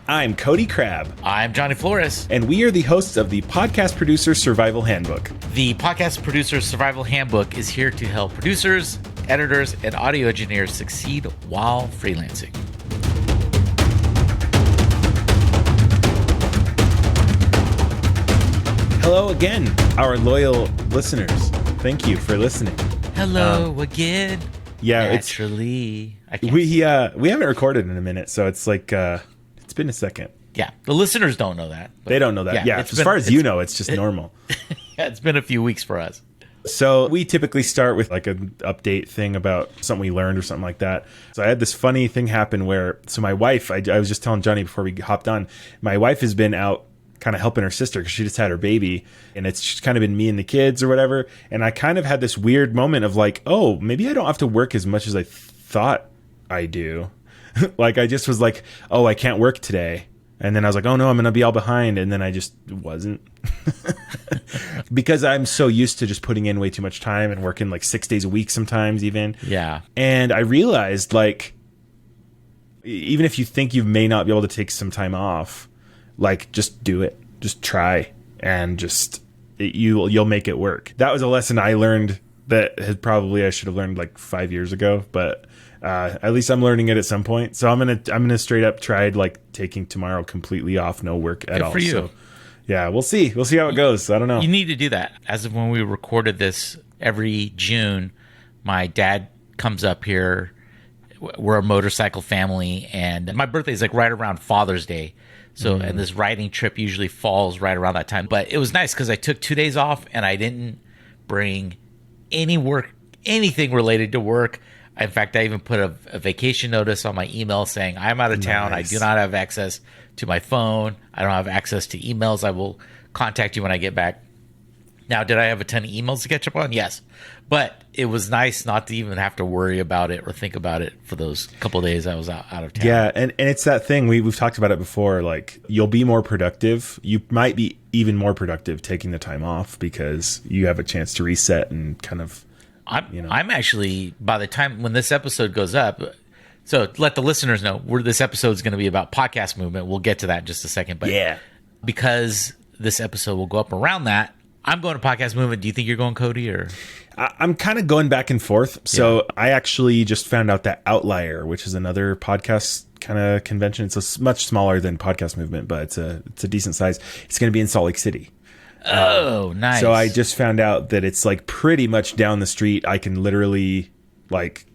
I'm Cody Crabb. I'm Johnny Flores. And we are the hosts of the Podcast Producer Survival Handbook. The Podcast Producer Survival Handbook is here to help producers, editors, and audio engineers succeed while freelancing. Hello again, our loyal listeners. Thank you for listening. Hello again. Yeah, naturally. We haven't recorded in a minute, so it's like it's been a second. Yeah, the listeners don't know that. They don't know that. Yeah, as far as you know, it's just normal. Yeah, it's been a few weeks for us. So we typically start with like an update thing about something we learned or something like that. So I had this funny thing happen where, my wife, I was just telling Johnny before we hopped on, my wife has been out kind of helping her sister because she just had her baby, and it's just kind of been me and the kids or whatever. And I kind of had this weird moment of like, oh, maybe I don't have to work as much as I thought I do. Like I just was like, oh, I can't work today. And then I was like, oh no, I'm going to be all behind. And then I just wasn't because I'm so used to just putting in way too much time and working like 6 days a week sometimes even. Yeah. And I realized like, even if you think you may not be able to take some time off, like just do it, just try, and you'll make it work. That was a lesson I learned that I should have learned like 5 years ago, but at least I'm learning it at some point. So I'm gonna straight up try like taking tomorrow completely off, no work at all. Good for you. So, yeah, we'll see how it goes. I don't know. You need to do that. As of when we recorded this, every June, my dad comes up here. We're a motorcycle family, and my birthday is like right around Father's Day. So, and this riding trip usually falls right around that time. But it was nice because I took 2 days off and I didn't bring anything related to work. In fact, I even put a vacation notice on my email saying, I'm out of town. Nice. I do not have access to my phone. I don't have access to emails. I will contact you when I get back. Now, did I have a ton of emails to catch up on? Yes. But it was nice not to even have to worry about it or think about it for those couple of days I was out of town. Yeah, and it's that thing. We've talked about it before. Like, you'll be more productive. You might be even more productive taking the time off because you have a chance to reset and kind of, I'm actually, by the time when this episode goes up, so let the listeners know, this episode is going to be about podcast movement. We'll get to that in just a second. But yeah, because this episode will go up around that, I'm going to podcast movement. Do you think you're going, Cody, or? I'm kind of going back and forth. So I actually just found out that Outlier, which is another podcast kind of convention. It's much smaller than Podcast Movement, but it's a decent size. It's going to be in Salt Lake City. Oh, nice. So I just found out that it's like pretty much down the street. I can literally like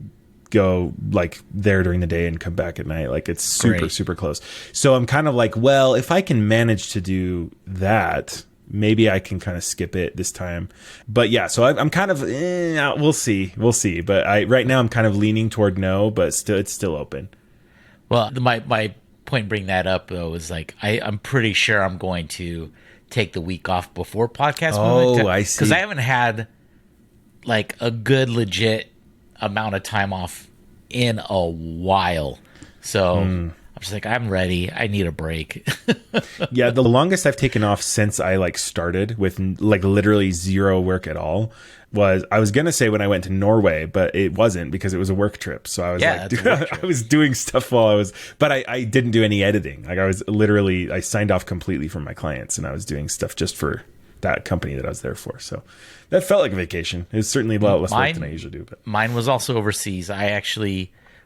go like there during the day and come back at night. Like it's super close. So I'm kind of like, well, if I can manage to do that, maybe I can kind of skip it this time. But yeah, so I'm kind of, we'll see. But right now I'm kind of leaning toward no, but it's still open. Well, my point in bringing that up though is like, I'm pretty sure I'm going to take the week off before podcast movement. I see. Because I haven't had like a good legit amount of time off in a while. So I'm just like, I'm ready. I need a break. Yeah, the longest I've taken off since I like started with like literally zero work at all was, I was gonna say when I went to Norway, but it wasn't because it was a work trip. So I was I was doing stuff but I didn't do any editing. Like I signed off completely from my clients, and I was doing stuff just for that company that I was there for. So that felt like a vacation. It was certainly a lot less work than I usually do. But mine was also overseas.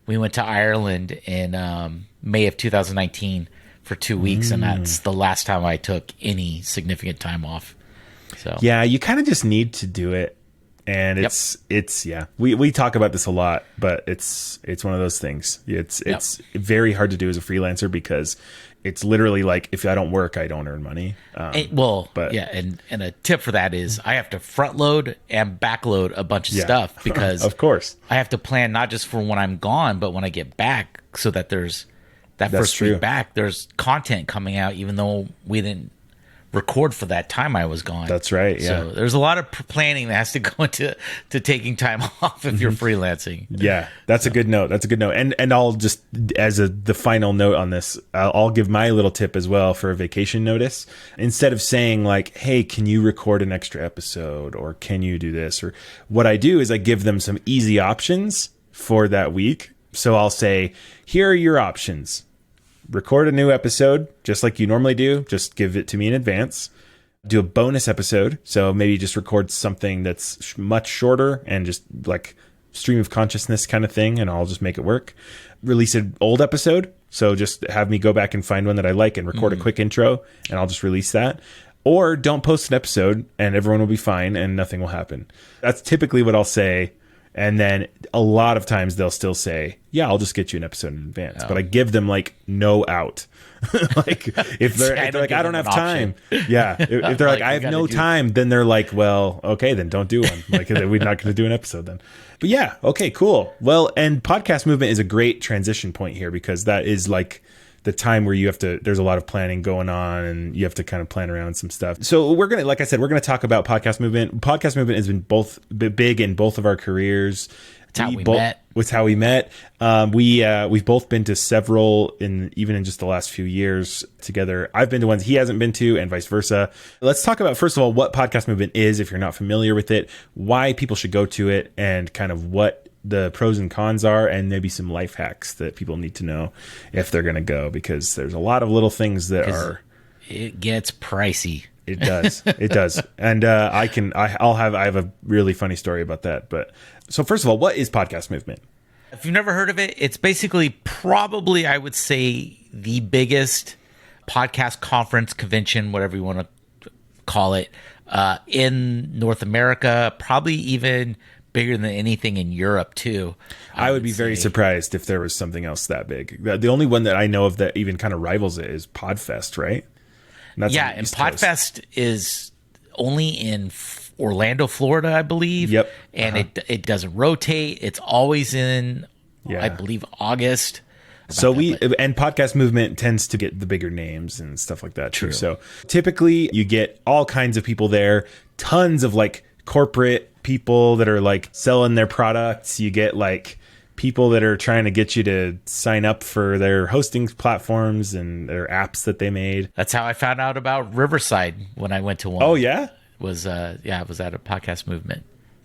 We went to Ireland in May of 2019 for 2 weeks, and that's the last time I took any significant time off. So yeah, you kind of just need to do it, and we talk about this a lot, but it's one of those things. It's very hard to do as a freelancer because it's literally like, if I don't work, I don't earn money. And a tip for that is I have to front load and back load a bunch of stuff because of course I have to plan not just for when I'm gone, but when I get back, so that there's that first week back, there's content coming out, even though we didn't record for that time I was gone. That's right. Yeah. So there's a lot of planning that has to go into taking time off if you're freelancing. Yeah, that's a good note. And I'll just, as the final note on this, I'll give my little tip as well for a vacation notice. Instead of saying like, hey, can you record an extra episode, or can you do this? Or what I do is I give them some easy options for that week. So I'll say, here are your options. record a new episode just like you normally do. Just give it to me in advance. Do a bonus episode. So maybe just record something that's much shorter and just like stream of consciousness kind of thing, and I'll just make it work. Release an old episode. So just have me go back and find one that I like and record a quick intro, and I'll just release that. Or don't post an episode and everyone will be fine and nothing will happen. That's typically what I'll say. And then a lot of times they'll still say, yeah, I'll just get you an episode in advance. But I give them like no out. Like if they're like, I don't have time. Yeah. If they're like, I have no time, then they're like, well, okay, then don't do one. Like we're not going to do an episode then. But yeah. Okay, cool. Well, and podcast movement is a great transition point here, because that is like the time where there's a lot of planning going on and you have to kind of plan around some stuff. So like I said, we're going to talk about podcast movement. Podcast movement has been big in both of our careers. It's how we met. It's how we met. We've both been to several even in just the last few years together. I've been to ones he hasn't been to, and vice versa. Let's talk about, first of all, what podcast movement is, if you're not familiar with it, why people should go to it, and kind of what the pros and cons are, and maybe some life hacks that people need to know if they're going to go, because there's a lot of little things that it gets pricey. It does. It does. And I have a really funny story about that. But so first of all, what is podcast movement? If you've never heard of it, it's basically probably, I would say, the biggest podcast conference, convention, whatever you want to call it, in North America, probably even bigger than anything in Europe too. I would be very surprised if there was something else that big. The only one that I know of that even kind of rivals it is Podfest, right? And Podfest is only in Orlando, Florida, I believe. Yep. And it doesn't rotate. It's always in, I believe, August. So and podcast movement tends to get the bigger names and stuff like that too. So typically you get all kinds of people there, tons of like corporate people that are like selling their products. You get like people that are trying to get you to sign up for their hosting platforms and their apps that they made. That's how I found out about Riverside when I went to one. Oh yeah? It was at a podcast movement.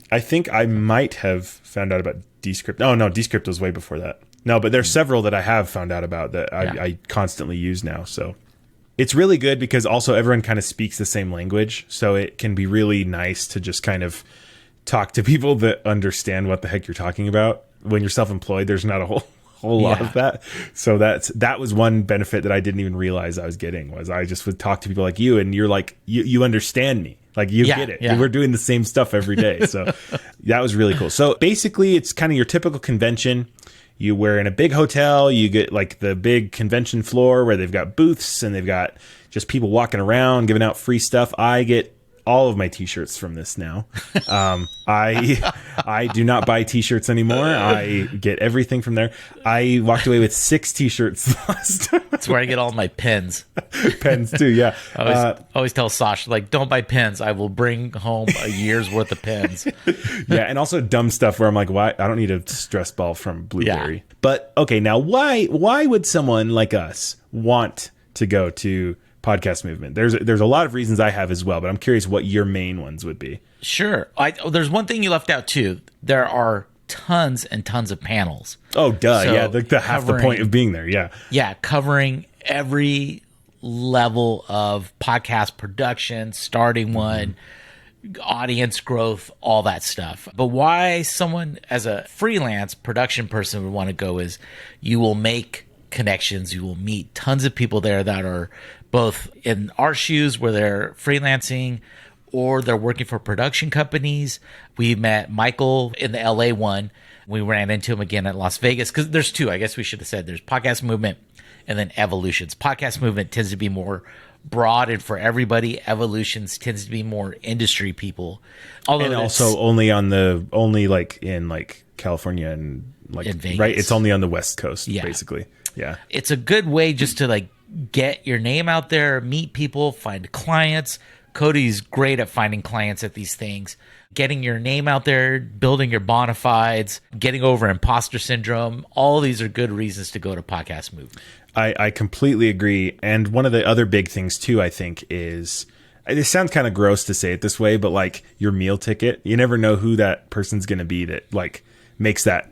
I think I might have found out about Descript. Oh no, Descript was way before that. No, but there's several that I have found out about that I constantly use now. So it's really good because also everyone kind of speaks the same language. So it can be really nice to just kind of talk to people that understand what the heck you're talking about. When you're self-employed, there's not a whole lot of that. So that was one benefit that I didn't even realize I was getting, was I just would talk to people like you, and you're like, you understand me. Like you get it. Yeah. We're doing the same stuff every day. So that was really cool. So basically it's kind of your typical convention. You were in a big hotel, you get like the big convention floor where they've got booths and they've got just people walking around giving out free stuff. I get all of my t-shirts from this now. I do not buy t-shirts anymore. I get everything from there. I walked away with 6 t-shirts last time. That's where I get all my pens. Pens too, yeah. I always tell Sasha, like, don't buy pens. I will bring home a year's worth of pens. Yeah, and also dumb stuff where I'm like, why? I don't need a stress ball from Blueberry. Yeah. But okay, now why would someone like us want to go to podcast movement? There's a lot of reasons I have as well, but I'm curious what your main ones would be. Sure. There's one thing you left out too. There are tons and tons of panels. Oh, duh. So yeah, the half the point of being there. Yeah. Yeah, covering every level of podcast production, starting one, audience growth, all that stuff. But why someone as a freelance production person would want to go is you will make connections. You will meet tons of people there that are both in our shoes where they're freelancing or they're working for production companies. We met Michael in the LA one. We ran into him again at Las Vegas because there's 2. I guess we should have said there's podcast movement and then evolutions. Podcast movement tends to be more broad and for everybody. Evolutions tends to be more industry people. And also only like in like California and like in Vegas. Right. It's only on the West Coast, basically. Yeah. It's a good way just to like get your name out there, meet people, find clients. Cody's great at finding clients at these things. Getting your name out there, building your bona fides, getting over imposter syndrome. All these are good reasons to go to podcast movement. I completely agree. And one of the other big things too, I think, is, it sounds kind of gross to say it this way, but like your meal ticket, you never know who that person's going to be that like makes that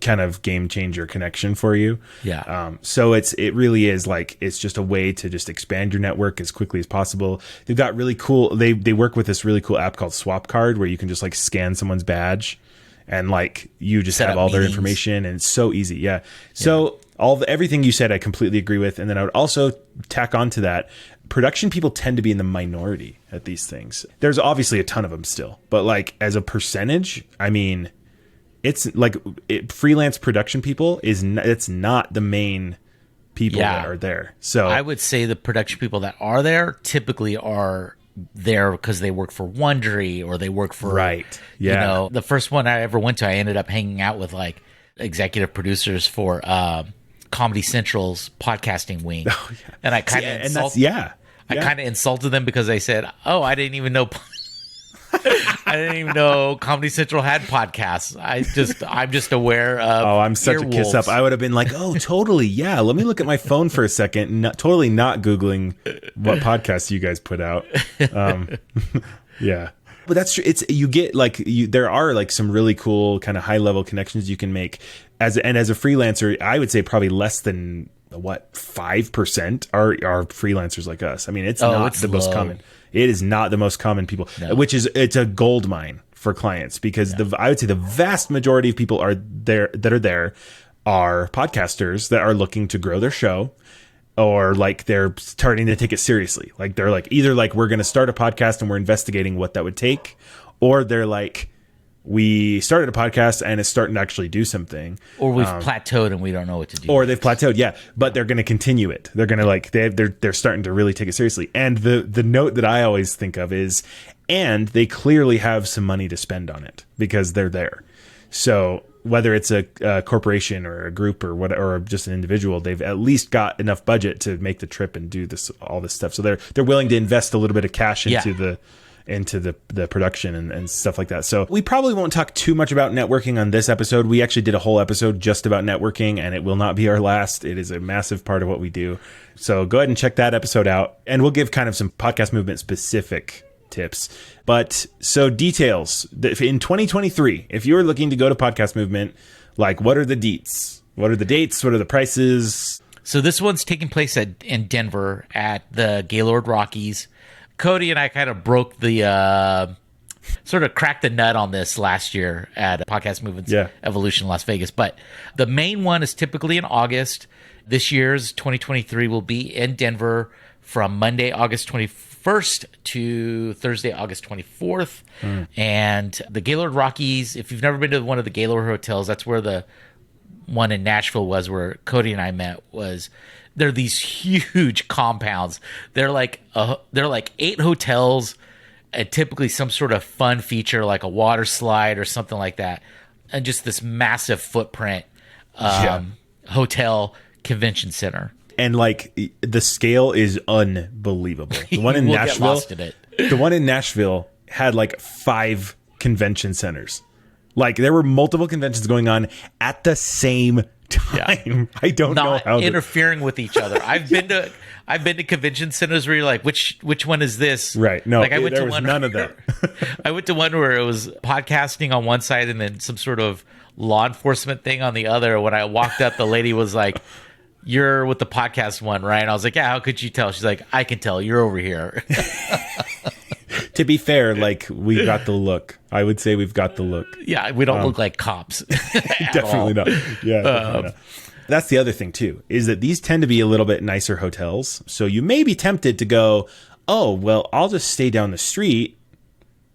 kind of game changer connection for you. Yeah. So it really is like, it's just a way to just expand your network as quickly as possible. They've got really cool, they work with this really cool app called Swap Card, where you can just like scan someone's badge and like you just Set have up all their meetings. information, and it's so easy. Yeah. So everything you said, I completely agree with. And then I would also tack onto that, production people tend to be in the minority at these things. There's obviously a ton of them still, but like as a percentage, I mean, it's like freelance production people it's not the main people that are there. So I would say the production people that are there typically are there because they work for Wondery or they work for, right. Yeah. You know, the first one I ever went to, I ended up hanging out with like executive producers for Comedy Central's podcasting wing. Oh, yeah. And I kind of I kind of insulted them because they said, "Oh, I didn't even know I didn't even know Comedy Central had podcasts. I'm just aware of." Oh, I'm such a kiss up. I would have been like, "Oh, totally. Yeah, let me look at my phone for a second." Totally not Googling what podcasts you guys put out. Yeah. But that's true. You get like there are like some really cool kind of high level connections you can make as a freelancer. I would say probably less than 5% are freelancers like us. I mean, it's not the most common. It is not the most common people, which is it's a gold mine for clients, because I would say the vast majority of people are there are podcasters that are looking to grow their show, or like they're starting to take it seriously. Like they're like either like we're going to start a podcast and we're investigating what that would take, or they're like we started a podcast and it's starting to actually do something, or we've plateaued and we don't know what to do. Or they've plateaued, but they're going to continue it. They're going to like they're starting to really take it seriously. And the note that I always think of is, and they clearly have some money to spend on it because they're there. So whether it's a corporation or a group or what, or just an individual, they've at least got enough budget to make the trip and do all this stuff. So they're willing to invest a little bit of cash into the production and stuff like that. So we probably won't talk too much about networking on this episode. We actually did a whole episode just about networking, and it will not be our last. It is a massive part of what we do. So go ahead and check that episode out, and we'll give kind of some podcast movement specific tips. But so details in 2023, if you're looking to go to Podcast Movement, like what are the deets? What are the dates? What are the prices? So this one's taking place in Denver at the Gaylord Rockies. Cody and I kind of broke the sort of cracked the nut on this last year at Podcast Movement's Evolution Las Vegas. But the main one is typically in August. This year's 2023 will be in Denver from Monday, August 21st to Thursday, August 24th. And the Gaylord Rockies, if you've never been to one of the Gaylord hotels, that's where the one in Nashville was, where Cody and I met. They're these huge compounds. They're like 8 hotels, and typically some sort of fun feature like a water slide or something like that, and just this massive footprint hotel convention center. And like the scale is unbelievable. The one in Nashville, get lost in it. The one in Nashville had like 5 convention centers. Like there were multiple conventions going on at the same time. I don't know how interfering with each other. I've been to convention centers where you're like, which one is this? Right. No, like I went there to was one, none of that. I went to one where it was podcasting on one side and then some sort of law enforcement thing on the other. When I walked up, the lady was like, "You're with the podcast one, right?" And I was like, "Yeah, how could you tell?" She's like, "I can tell. You're over here." To be fair, like we got the look. I would say we've got the look. Yeah, we don't look like cops. Definitely not. Yeah, definitely not. That's the other thing too, is that these tend to be a little bit nicer hotels. So you may be tempted to go, "Oh, well, I'll just stay down the street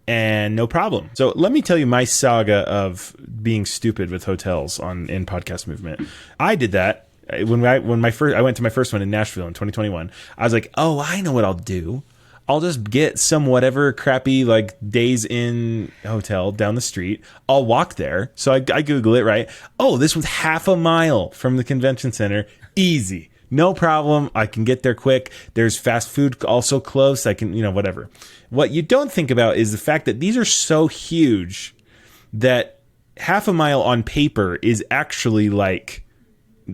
and no problem." So let me tell you my saga of being stupid with hotels in Podcast Movement. I did that when I went to my first one in Nashville in 2021. I was like, "Oh, I know what I'll do. I'll just get some whatever crappy like Days Inn hotel down the street. I'll walk there." So I Google it, right? Oh, this was half a mile from the convention center. Easy. No problem. I can get there quick. There's fast food also close. I can, whatever. What you don't think about is the fact that these are so huge that half a mile on paper is actually like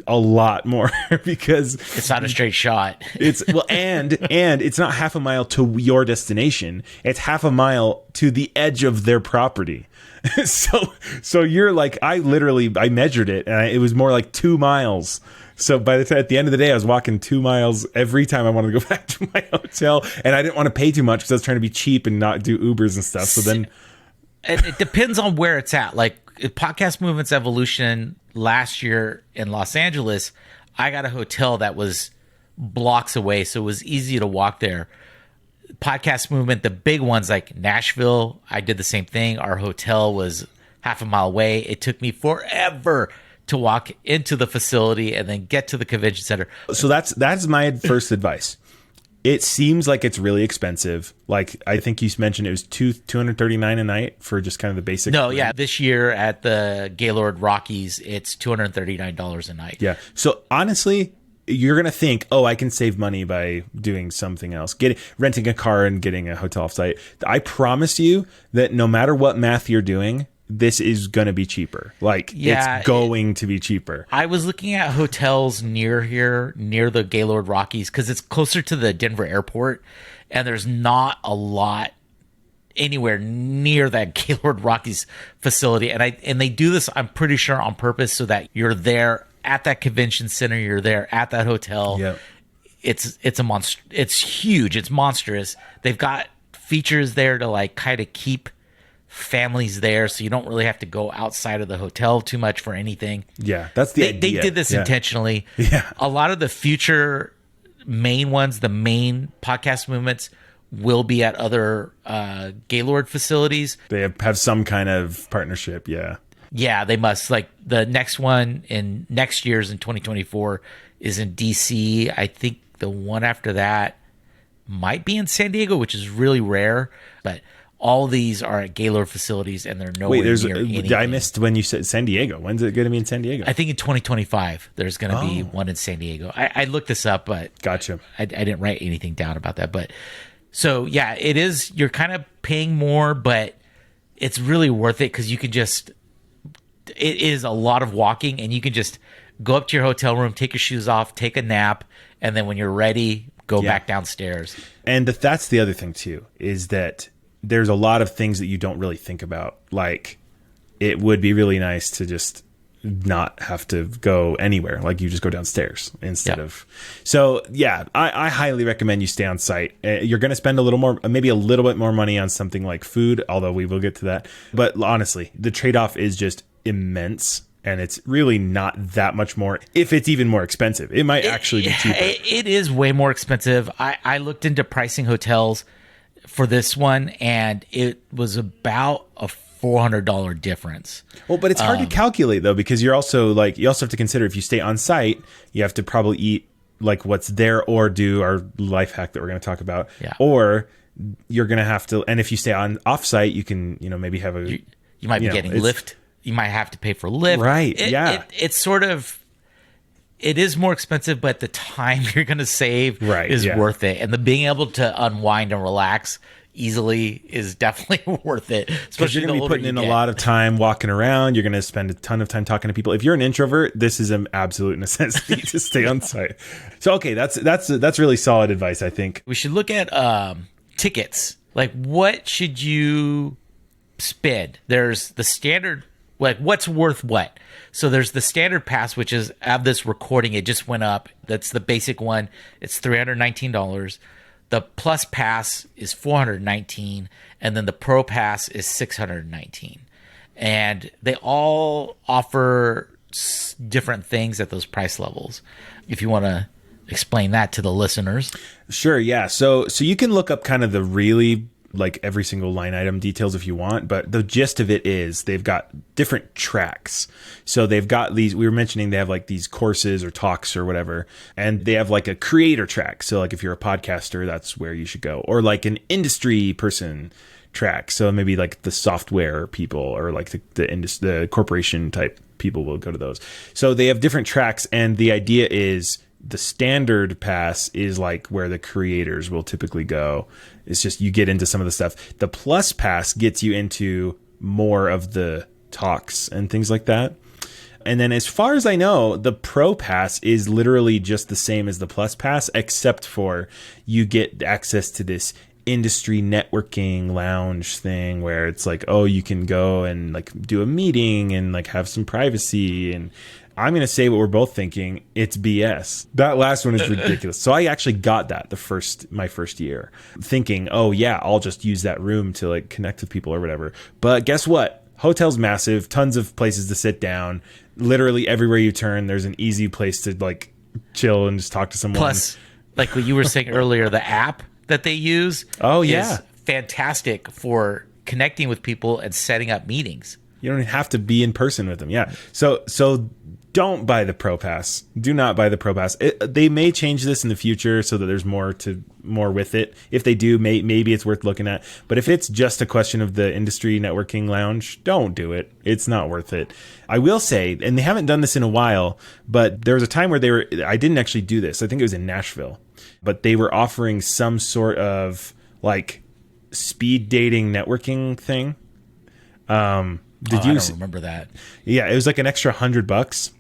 a lot more because It's not a straight shot. it's well, and it's not half a mile to your destination. It's half a mile to the edge of their property. So you're like, I measured it, and it was more like 2 miles. So by the time, at the end of the day, I was walking 2 miles every time I wanted to go back to my hotel, and I didn't want to pay too much because I was trying to be cheap and not do Ubers and stuff. So then, it depends on where it's at. Like Podcast Movement's evolution last year in Los Angeles, I got a hotel that was blocks away, so it was easy to walk there. Podcast Movement, the big ones like Nashville, I did the same thing. Our hotel was half a mile away. It took me forever to walk into the facility and then get to the convention center. so that's my first advice. It seems like it's really expensive. Like I think you mentioned it was $239 a night for just kind of the basic. No, yeah, this year at the Gaylord Rockies, it's $239 a night. Yeah. So honestly, you're going to think, oh, I can save money by doing something else, renting a car and getting a hotel offsite. I promise you that no matter what math you're doing, this is going to be cheaper. Like, it's going to be cheaper. I was looking at hotels near here, near the Gaylord Rockies, because it's closer to the Denver airport, and there's not a lot anywhere near that Gaylord Rockies facility. And they do this, I'm pretty sure, on purpose so that you're there at that convention center, you're there at that hotel. Yep. It's a monster. It's huge. It's monstrous. They've got features there to like kind of keep families there, so you don't really have to go outside of the hotel too much for anything. Yeah, that's the idea. They did this intentionally. Yeah. A lot of the future main ones, the main podcast movements, will be at other Gaylord facilities. They have some kind of partnership. Yeah. Yeah, they must. Like the next one in next year's in 2024 is in DC. I think the one after that might be in San Diego, which is really rare. But all these are at Gaylord facilities, and they're nowhere near anything. I missed when you said San Diego. When's it going to be in San Diego? I think in 2025 there's going to be one in San Diego. I looked this up, but gotcha. I didn't write anything down about that. But so yeah, it is. You're kind of paying more, but it's really worth it because you can just. It is a lot of walking, and you can just go up to your hotel room, take your shoes off, take a nap, and then when you're ready, go back downstairs. And that's the other thing too, is that there's a lot of things that you don't really think about. Like, it would be really nice to just not have to go anywhere. Like, you just go downstairs instead of. So yeah, I highly recommend you stay on site. You're going to spend a little more, maybe a little bit more money on something like food, although we will get to that. But honestly, the trade-off is just immense, and it's really not that much more. If it's even more expensive, it might actually be cheaper. It is way more expensive. I looked into pricing hotels for this one, and it was about a $400 difference. Well, but it's hard to calculate though, because you also have to consider, if you stay on site, you have to probably eat like what's there or do our life hack that we're going to talk about. Yeah. Or you're going to have to, and if you stay on off site, you can, maybe have a, you might be getting Lyft. You might have to pay for Lyft. Right. It's sort of, it is more expensive, but the time you're going to save is worth it. And the being able to unwind and relax easily is definitely worth it. Especially you're going to be putting in a lot of time walking around. You're going to spend a ton of time talking to people. If you're an introvert, this is an absolute necessity to stay on site. So, okay, that's really solid advice, I think. We should look at tickets. Like, what should you spend? There's the standard, like what's worth what. So there's the standard pass, which is, at this recording, it just went up. That's the basic one. It's $319. The plus pass is $419, and then the pro pass is $619. And they all offer different things at those price levels. If you want to explain that to the listeners. Sure, yeah. So you can look up kind of the really like every single line item details if you want, but the gist of it is they've got different tracks. So they've got these, we were mentioning they have like these courses or talks or whatever, and they have like a creator track. So like if you're a podcaster, that's where you should go, or like an industry person track. So maybe like the software people or like the corporation type people will go to those. So they have different tracks, and the idea is the standard pass is like where the creators will typically go. It's just you get into some of the stuff. The plus pass gets you into more of the talks and things like that. And then as far as I know, the Pro Pass is literally just the same as the Plus Pass, except for you get access to this industry networking lounge thing where it's like, oh, you can go and like do a meeting and like have some privacy. And I'm going to say what we're both thinking. It's BS. That last one is ridiculous. So I actually got that my first year thinking, oh yeah, I'll just use that room to like connect with people or whatever. But guess what? Hotel's massive, tons of places to sit down. Literally everywhere you turn, there's an easy place to like chill and just talk to someone. Plus, like what you were saying earlier, the app that they use is fantastic for connecting with people and setting up meetings. You don't have to be in person with them. Yeah. So don't buy the Pro Pass. Do not buy the Pro Pass. They may change this in the future so that there's more with it. If they do, maybe it's worth looking at. But if it's just a question of the industry networking lounge, don't do it. It's not worth it. I will say, and they haven't done this in a while, but there was a time where I didn't actually do this. I think it was in Nashville, but they were offering some sort of like speed dating networking thing. I don't remember that. Yeah, it was like an extra $100.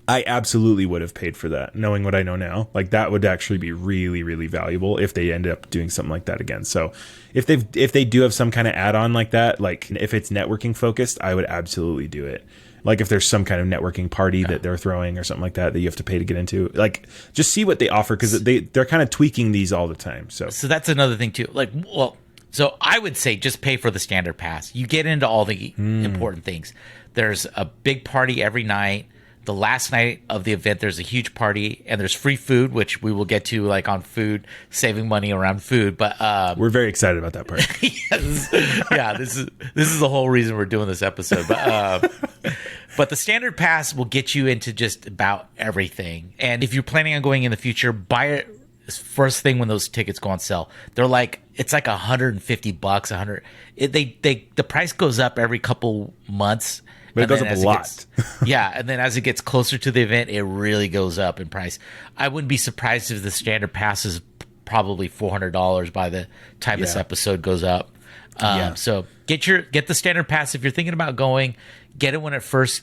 I absolutely would have paid for that, knowing what I know now. Like that would actually be really, really valuable if they end up doing something like that again. So if they do have some kind of add-on like that, like if it's networking focused, I would absolutely do it. Like if there's some kind of networking party that they're throwing or something like that you have to pay to get into, like just see what they offer, because they're kind of tweaking these all the time. So that's another thing too. Like, well, so I would say just pay for the standard pass. You get into all the important things. There's a big party every night. The last night of the event, there's a huge party, and there's free food, which we will get to, like on food, saving money around food. But we're very excited about that part. This is the whole reason we're doing this episode. But the standard pass will get you into just about everything. And if you're planning on going in the future, buy it first thing when those tickets go on sale. They're like, it's like $150, the price goes up every couple months. But it goes up a lot. And then as it gets closer to the event, it really goes up in price. I wouldn't be surprised if the standard pass is probably $400 by the time this episode goes up. So get the standard pass if you're thinking about going. Get it when it first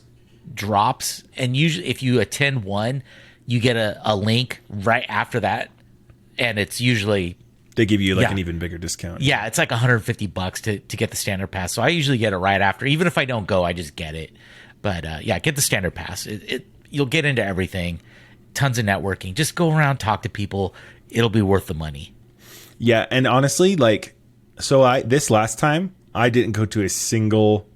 drops, and usually if you attend one, you get a link right after that, and it's usually they give you like an even bigger discount. Yeah, it's like $150 to get the standard pass. So I usually get it right after. Even if I don't go, I just get it. But get the standard pass. You'll get into everything. Tons of networking. Just go around, talk to people. It'll be worth the money. Yeah, and honestly, like, so this last time I didn't go to a single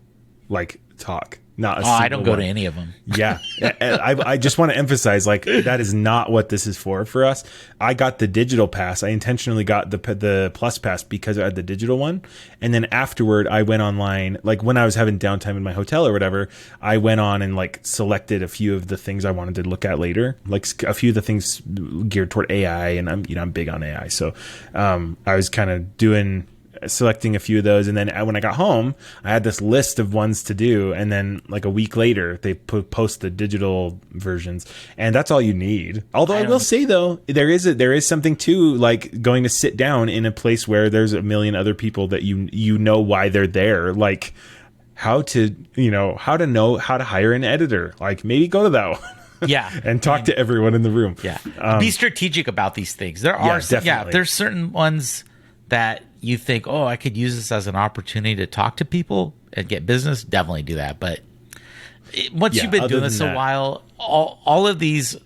like talk. Not a single I don't go to any of them. Yeah. I just want to emphasize, like, that is not what this is for us. I got the digital pass. I intentionally got the Plus Pass because I had the digital one. And then afterward, I went online, like when I was having downtime in my hotel or whatever, I went on and like selected a few of the things I wanted to look at later, like a few of the things geared toward AI. And I'm big on AI. So I was kind of selecting a few of those, and then when I got home, I had this list of ones to do, and then like a week later they post the digital versions, and that's all you need. Although I will say though, there is something to like going to sit down in a place where there's a million other people that you know why they're there, like how to know how to hire an editor, like maybe go to that one. And talk to everyone in the room. Be strategic about these things. There are there's certain ones that you think, oh, I could use this as an opportunity to talk to people and get business. Definitely do that. But once you've been doing this a while, all of these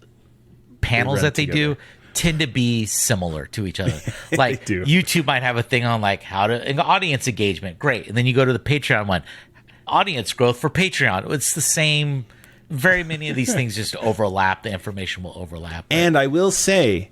panels that they do tend to be similar to each other. Like YouTube might have a thing on like how to audience engagement. Great. And then you go to the Patreon one, audience growth for Patreon. It's the same. Very many of these things just overlap. The information will overlap. And I will say,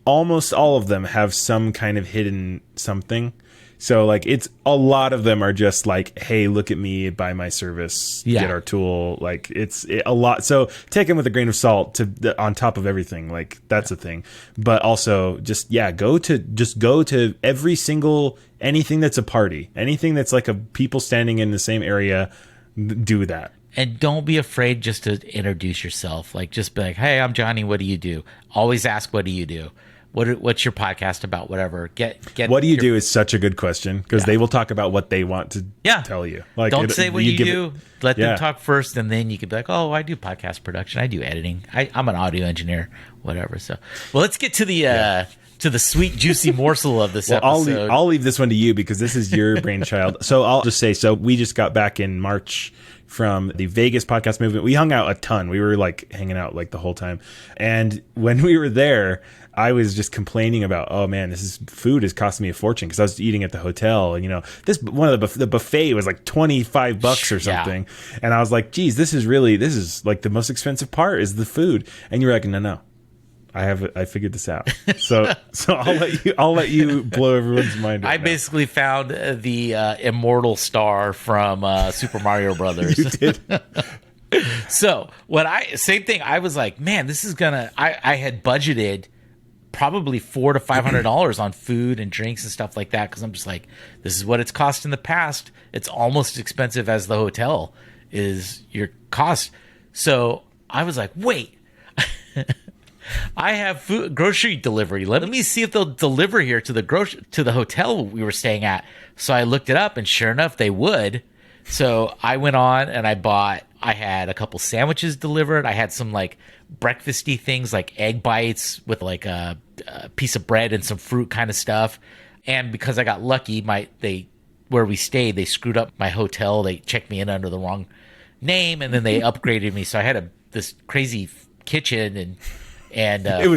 almost all of them have some kind of hidden something. So like it's a lot of them are just like, hey, look at me, buy my service, get our tool. Like it's a lot. So take them with a grain of salt on top of everything. Like that's a thing. But also just go to every single anything that's a party, anything that's like a people standing in the same area. Do that. And don't be afraid just to introduce yourself. Like, just be like, hey, I'm Johnny. What do you do? Always ask, what do you do? what's your podcast about? Whatever. Get. What do you do is such a good question, because they will talk about what they want to Yeah. tell you. Like, Don't say what you do. Let Yeah. them talk first, and then you could be like, "Oh, I do podcast production. I do editing. I'm an audio engineer. Whatever." So, well, let's get to the sweet, juicy morsel of this episode. I'll leave this one to you, because this is your brainchild. So I'll just say, so we just got back in March from the Vegas podcast movement. We hung out a ton. We were like hanging out like the whole time. And when we were there, I was just complaining about, oh man, food is costing me a fortune, because I was eating at the hotel, and this one of the buffet was like $25 or something. Yeah. And I was like, geez, this is like the most expensive part is the food. And you're like, no. I figured this out. So I'll let you blow everyone's mind. I basically found the immortal star from Super Mario Brothers. You did. So same thing. I was like, man, this is I had budgeted probably $400 to $500 on food and drinks and stuff like that, because I'm just like, this is what it's cost in the past. It's almost as expensive as the hotel is your cost. So I was like, wait. I have grocery delivery. Let me see if they'll deliver here to the hotel we were staying at. So I looked it up, and sure enough, they would. So I went on and I had a couple sandwiches delivered. I had some like breakfasty things like egg bites with like a piece of bread and some fruit kind of stuff. And because I got lucky, where we stayed, they screwed up my hotel. They checked me in under the wrong name, and then they upgraded me. So I had this crazy kitchen and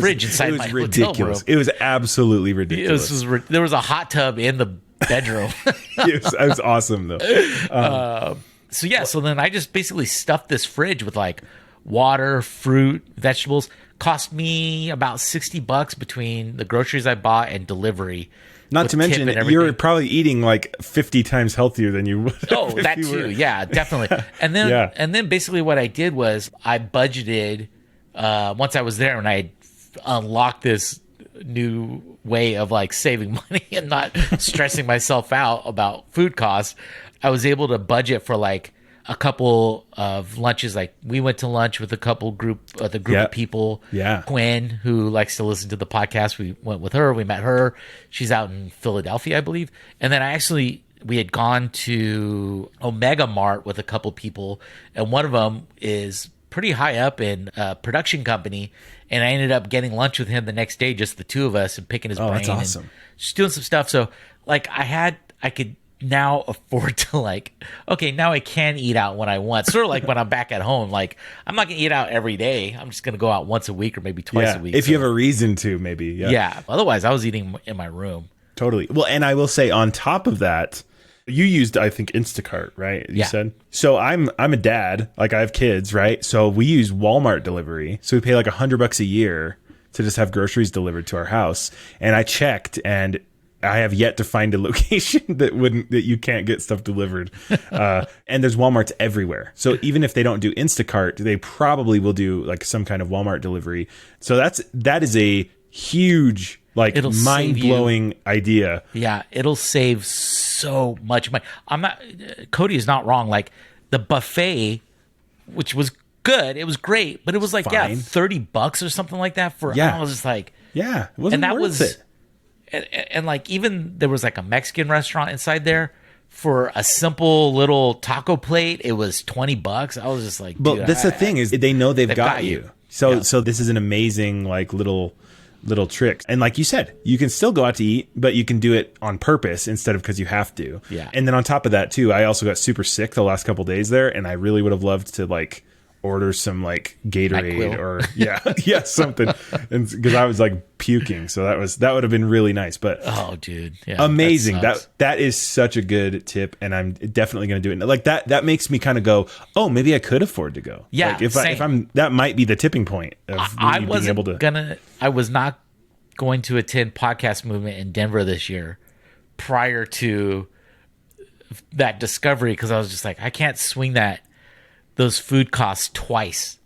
fridge inside my hotel room. It was absolutely ridiculous. There was a hot tub in the bedroom. It was awesome though. So then I just basically stuffed this fridge with like water, fruit, vegetables. Cost me about $60 between the groceries I bought and delivery. Not to mention, you're probably eating like 50 times healthier than you would. Oh, that too. Yeah, definitely. And then basically what I did was I budgeted. Once I was there and I unlocked this new way of like saving money and not stressing myself out about food costs, I was able to budget for like a couple of lunches. Like we went to lunch with the group of people. Yeah. Quinn, who likes to listen to the podcast, we went with her. We met her. She's out in Philadelphia, I believe. And then we had gone to Omega Mart with a couple people, and one of them is pretty high up in a production company, and I ended up getting lunch with him the next day, just the two of us, and picking his brain. That's awesome. And just doing some stuff. So like I could now afford to like, okay, now I can eat out when I want. Sort of like when I'm back at home, like I'm not gonna eat out every day. I'm just gonna go out once a week or maybe twice a week. If you have a reason to, maybe. Yeah. Otherwise I was eating in my room. Totally. Well, and I will say on top of that, you used, I think, Instacart, right? You said. So I'm a dad, like I have kids, right? So we use Walmart delivery. So we pay like $100 a year to just have groceries delivered to our house. And I checked, and I have yet to find a location that you can't get stuff delivered. And there's Walmarts everywhere. So even if they don't do Instacart, they probably will do like some kind of Walmart delivery. So that is a huge, like, mind-blowing idea. Yeah, it'll save so much money. Cody is not wrong. Like the buffet, which was good, it was great, but it was like $30 or something like that for. I was just like, it wasn't worth it. And like even there was like a Mexican restaurant inside there. For a simple little taco plate, it was $20. I was just like, but that's the thing, is they know they've got you. So this is an amazing like little trick. And like you said, you can still go out to eat, but you can do it on purpose instead of because you have to. Yeah. And then on top of that too, I also got super sick the last couple days there, and I really would have loved to like order some like Gatorade or something, and because I was like puking, so that would have been really nice. But oh dude, yeah, amazing. That is such a good tip, and I'm definitely going to do it. Like that makes me kind of go, oh, maybe I could afford to go. Yeah, like if I'm that might be the tipping point of I was not going to attend Podcast Movement in Denver this year prior to that discovery, because I was just like, I can't swing those food costs twice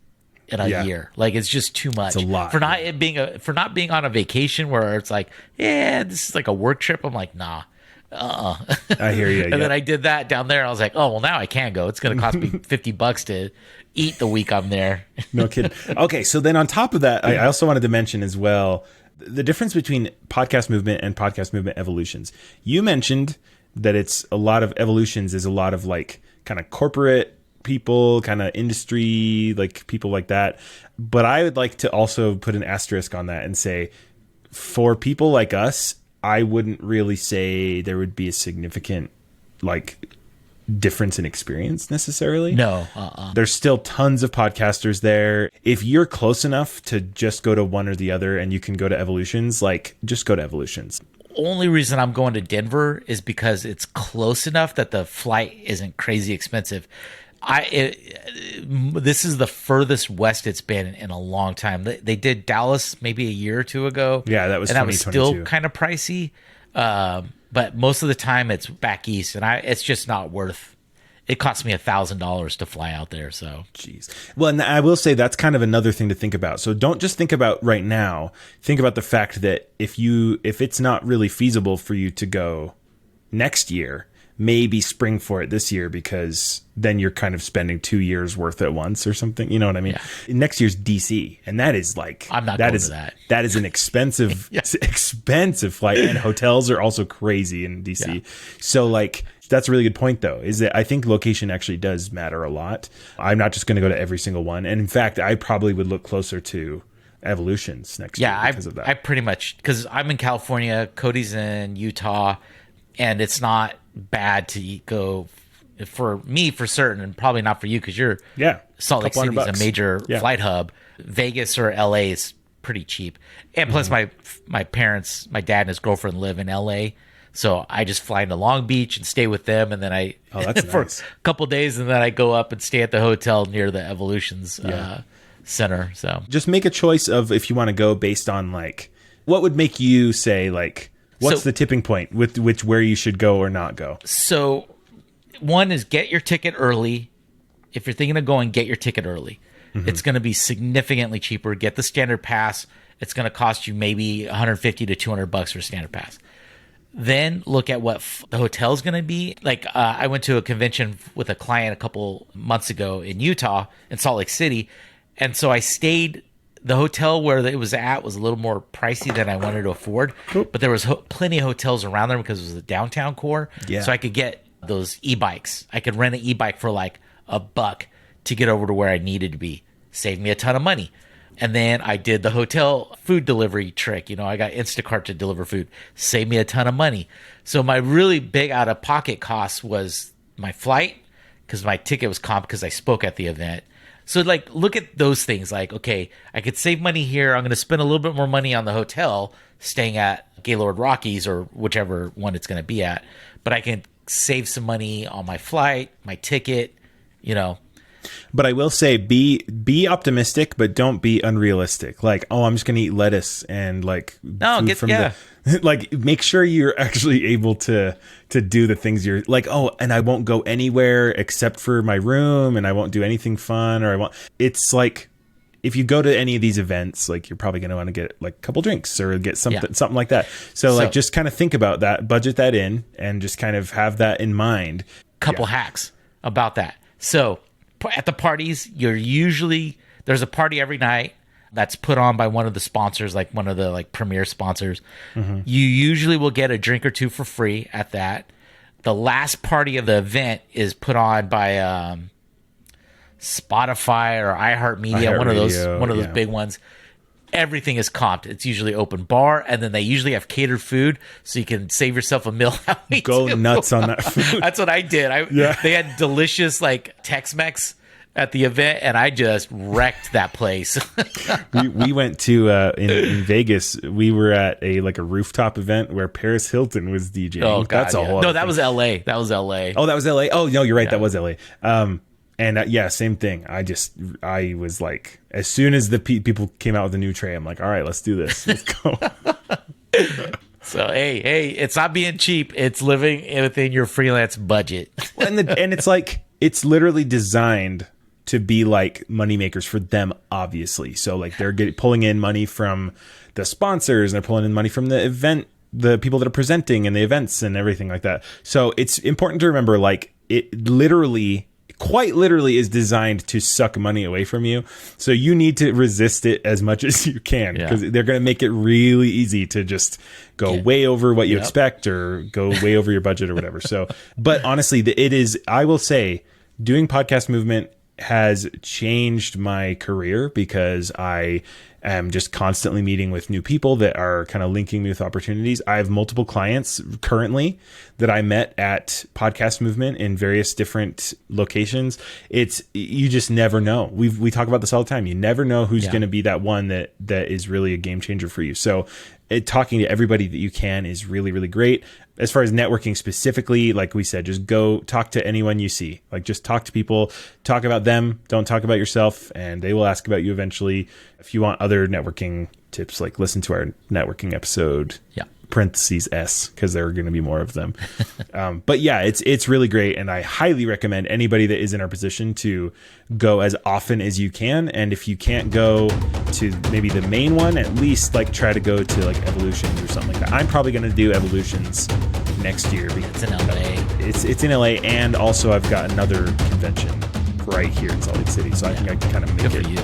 in a year. Like it's just too much. It's a lot. For not being on a vacation where it's like, yeah, this is like a work trip. I'm like, nah. I hear you. And then I did that down there. I was like, oh, well, now I can go. It's going to cost me $50 to eat the week I'm there. No kidding. Okay, so then on top of that, I also wanted to mention as well, The difference between podcast movement and podcast movement evolutions. You mentioned that it's a lot of evolutions is a lot of like kind of corporate people, kind of industry, like people like that. But I would like to also put an asterisk on that and say, for people like us, I wouldn't really say there would be a significant like difference in experience necessarily. No. There's still tons of podcasters there. If you're close enough to just go to one or the other and you can go to Evolutions, like just go to Evolutions. Only reason I'm going to Denver is because it's close enough that the flight isn't crazy expensive. This is the furthest west it's been in a long time. They did Dallas maybe a year or two ago. Yeah, that was 2022. And that was still kind of pricey. But most of the time it's back east, and it's just not worth. It cost me $1,000 to fly out there. So, jeez. Well, and I will say that's kind of another thing to think about. So don't just think about right now. Think about the fact that if it's not really feasible for you to go next year, maybe spring for it this year, because then you're kind of spending 2 years worth at once or something. You know what I mean? Yeah. Next year's DC, and that is like I'm not going to that. That is an expensive, expensive flight, and hotels are also crazy in DC. Yeah. So like that's a really good point, though, is that I think location actually does matter a lot. I'm not just going to go to every single one, and in fact, I probably would look closer to Evolutions next year because of that. I pretty much, because I'm in California, Cody's in Utah, and it's not bad to go for me for certain, and probably not for you because you're Salt Lake City is a major flight hub. Vegas or LA is pretty cheap, and plus my parents, my dad and his girlfriend live in LA, so I just fly into Long Beach and stay with them, and then I for a couple days, and then I go up and stay at the hotel near the Evolutions center. So just make a choice of if you want to go based on like what would make you say like. What's the tipping point with where you should go or not go? So one is get your ticket early. If you're thinking of going, get your ticket early. Mm-hmm. It's going to be significantly cheaper. Get the standard pass. It's going to cost you maybe $150 to $200 for a standard pass. Then look at what the hotel is going to be. Like I went to a convention with a client a couple months ago in Utah, in Salt Lake City. And so I stayed. The hotel where it was at was a little more pricey than I wanted to afford, but there was plenty of hotels around there because it was the downtown core. Yeah. So I could get those e-bikes. I could rent an e-bike for like $1 to get over to where I needed to be. Saved me a ton of money. And then I did the hotel food delivery trick. You know, I got Instacart to deliver food. Saved me a ton of money. So my really big out-of-pocket cost was my flight, because my ticket was comped because I spoke at the event. So, like, look at those things. Like, okay, I could save money here. I'm going to spend a little bit more money on the hotel, staying at Gaylord Rockies or whichever one it's going to be at. But I can save some money on my flight, my ticket, you know. But I will say, be optimistic, but don't be unrealistic. Like, oh, I'm just going to eat lettuce and like like make sure you're actually able to do the things you're like. Oh, and I won't go anywhere except for my room, and I won't do anything fun, or I won't. It's like if you go to any of these events, like you're probably going to want to get like a couple drinks or get something like that. So like just kind of think about that, budget that in, and just kind of have that in mind. Couple hacks about that. So at the parties, there's a party every night that's put on by one of the sponsors, like one of the like premier sponsors. Mm-hmm. You usually will get a drink or two for free at that. The last party of the event is put on by Spotify or iHeartMedia, one of those big ones. Everything is comped. It's usually open bar, and then they usually have catered food, so you can save yourself a meal. Go nuts on that food. That's what I did. They had delicious like Tex-Mex at the event, and I just wrecked that place. we went to in Vegas. We were at a rooftop event where Paris Hilton was DJing. Oh, God, that's a whole. No, that was LA. That was LA. Oh, that was LA. Oh no, you're right. Yeah. That was LA. And same thing. I was like, as soon as the people came out with a new tray, I'm like, all right, let's do this. Let's go. So, hey, it's not being cheap. It's living within your freelance budget. and it's like, it's literally designed to be like moneymakers for them, obviously. So like they're pulling in money from the sponsors, and they're pulling in money from the event, the people that are presenting and the events and everything like that. So it's important to remember, like, it literally quite literally is designed to suck money away from you. So you need to resist it as much as you can, because they're going to make it really easy to just go way over what you expect or go way over your budget or whatever. So, but honestly, it is, I will say, doing Podcast Movement has changed my career, because I am just constantly meeting with new people that are kind of linking me with opportunities. I have multiple clients currently that I met at Podcast Movement in various different locations. You just never know. We talk about this all the time. You never know who's going to be that one that is really a game changer for you. So talking to everybody that you can is really, really great. As far as networking specifically, like we said, just go talk to anyone you see. Like, just talk to people, talk about them, don't talk about yourself, and they will ask about you eventually. If you want other networking tips, like listen to our networking episode, parentheses S, because there are going to be more of them. But yeah, it's really great, and I highly recommend anybody that is in our position to go as often as you can. And if you can't go to maybe the main one, at least like try to go to like Evolutions or something like that. I'm probably going to do Evolutions next year. It's in LA. It's in LA, and also I've got another convention right here in Salt Lake City, so I think I can kind of make Good it. for you.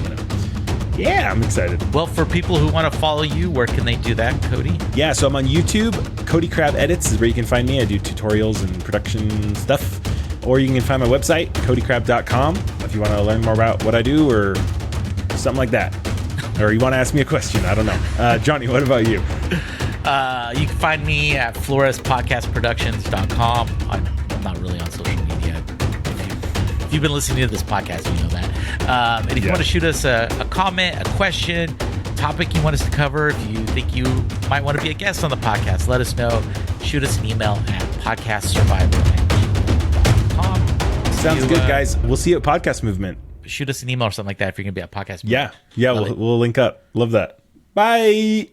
Yeah, I'm excited. Well, for people who want to follow you, where can they do that, Cody? Yeah, so I'm on YouTube. Cody Crab Edits is where you can find me. I do tutorials and production stuff. Or you can find my website, codycrab.com, if you want to learn more about what I do or something like that. Or you want to ask me a question. I don't know. Johnny, what about you? You can find me at florespodcastproductions.com. I'm not really on social media. If you've been listening to this podcast, you know that. And if you want to shoot us a comment, a question, topic you want us to cover, if you think you might want to be a guest on the podcast, let us know. Shoot us an email at podcastsurvivor@gmail.com. Sounds good, guys. We'll see you at Podcast Movement. Shoot us an email or something like that if you're going to be at Podcast Movement. Yeah, we'll link up. Love that. Bye.